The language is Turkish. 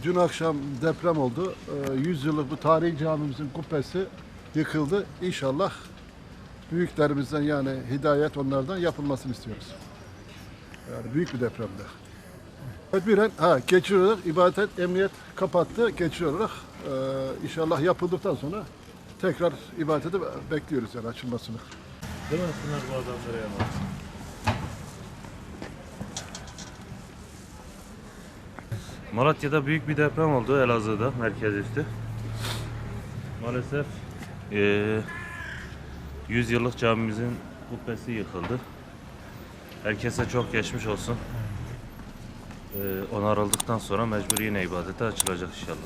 Dün akşam deprem oldu. 100 yıllık bu tarihi camimizin kubbesi yıkıldı. İnşallah büyüklerimizden yani hidayet onlardan yapılmasını istiyoruz. Yani büyük bir depremde. Tedbiren geçici olarak ibadet emniyet kapattı. Geçici olarak inşallah yapıldıktan sonra tekrar ibadete bekliyoruz yani açılmasını. Değil mi? Bunlar bu adamlara yalan. Malatya'da büyük bir deprem oldu, Elazığ'da, merkez üstü. Maalesef 100 yıllık camimizin kubbesi yıkıldı. Herkese çok geçmiş olsun. Onarıldıktan sonra mecbur yine ibadete açılacak inşallah.